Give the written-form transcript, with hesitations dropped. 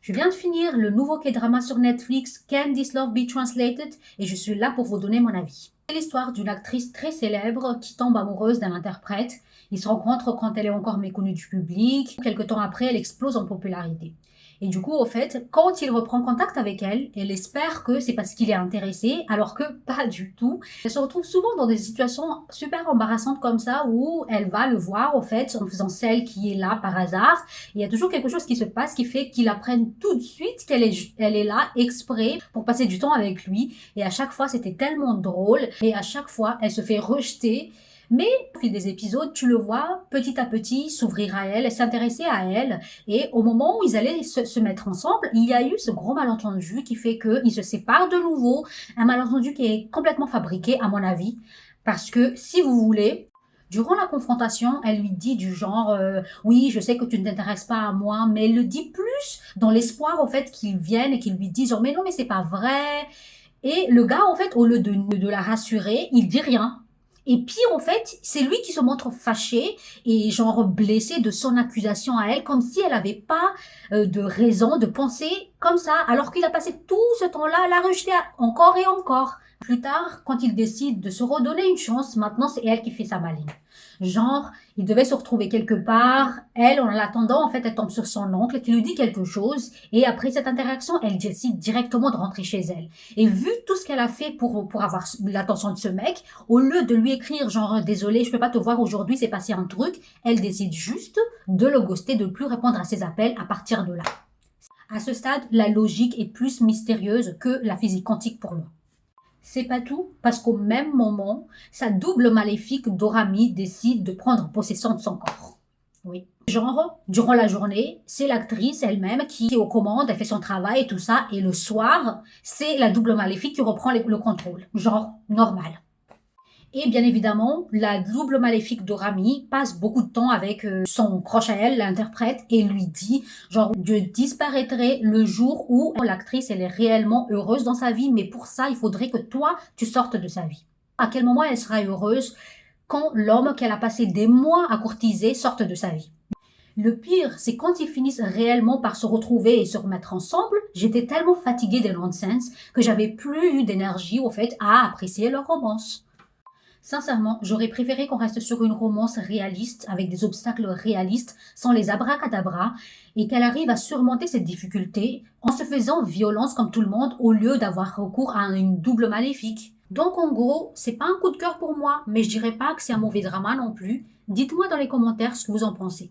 Je viens de finir le nouveau K-drama sur Netflix, Can This Love Be Translated, et je suis là pour vous donner mon avis. C'est l'histoire d'une actrice très célèbre qui tombe amoureuse d'un interprète. Ils se rencontrent quand elle est encore méconnue du public. Quelque temps après, elle explose en popularité. Et du coup, au fait, quand il reprend contact avec elle, elle espère que c'est parce qu'il est intéressé, alors que pas du tout. Elle se retrouve souvent dans des situations super embarrassantes comme ça, où elle va le voir, au fait, en faisant celle qui est là par hasard. Il y a toujours quelque chose qui se passe qui fait qu'il apprenne tout de suite elle est là exprès pour passer du temps avec lui. Et à chaque fois, c'était tellement drôle. Et à chaque fois, elle se fait rejeter. Mais au fil des épisodes, tu le vois petit à petit s'ouvrir à elle, s'intéresser à elle. Et au moment où ils allaient se mettre ensemble, il y a eu ce gros malentendu qui fait qu'ils se séparent de nouveau. Un malentendu qui est complètement fabriqué, à mon avis. Parce que, si vous voulez, durant la confrontation, elle lui dit du genre oui, je sais que tu ne t'intéresses pas à moi, mais elle le dit plus dans l'espoir, au fait, qu'ils viennent et qu'ils lui disent genre, mais non, mais c'est pas vrai. Et le gars, en fait, au lieu de la rassurer, il dit rien. Et pire, en fait, c'est lui qui se montre fâché et genre blessé de son accusation à elle, comme si elle n'avait pas de raison de penser comme ça, alors qu'il a passé tout ce temps-là à la rejeter encore et encore. Plus tard, quand il décide de se redonner une chance, maintenant c'est elle qui fait sa maline. Genre, il devait se retrouver quelque part. Elle, en l'attendant, en fait, elle tombe sur son oncle qui lui dit quelque chose. Et après cette interaction, elle décide directement de rentrer chez elle. Et vu tout ce qu'elle a fait pour avoir l'attention de ce mec, au lieu de lui écrire genre désolé, je peux pas te voir aujourd'hui, c'est passé un truc, elle décide juste de le ghoster, de ne plus répondre à ses appels à partir de là. À ce stade, la logique est plus mystérieuse que la physique quantique pour moi. C'est pas tout, parce qu'au même moment, sa double maléfique Dorami décide de prendre possession de son corps. Oui. Genre, durant la journée, c'est l'actrice elle-même qui est aux commandes, elle fait son travail et tout ça, et le soir, c'est la double maléfique qui reprend le contrôle. Genre, normal. Et bien évidemment, la double maléfique d'Orami passe beaucoup de temps avec son proche à elle, l'interprète, et lui dit, genre, je disparaîtrai le jour où l'actrice, elle est réellement heureuse dans sa vie, mais pour ça, il faudrait que toi, tu sortes de sa vie. À quel moment elle sera heureuse quand l'homme qu'elle a passé des mois à courtiser sorte de sa vie? Le pire, c'est quand ils finissent réellement par se retrouver et se remettre ensemble, j'étais tellement fatiguée des nonsense que j'avais plus eu d'énergie, au fait, à apprécier leur romance. Sincèrement, j'aurais préféré qu'on reste sur une romance réaliste, avec des obstacles réalistes, sans les abracadabras, et qu'elle arrive à surmonter cette difficulté en se faisant violence comme tout le monde, au lieu d'avoir recours à une double maléfique. Donc en gros, c'est pas un coup de cœur pour moi, mais je dirais pas que c'est un mauvais drama non plus. Dites-moi dans les commentaires ce que vous en pensez.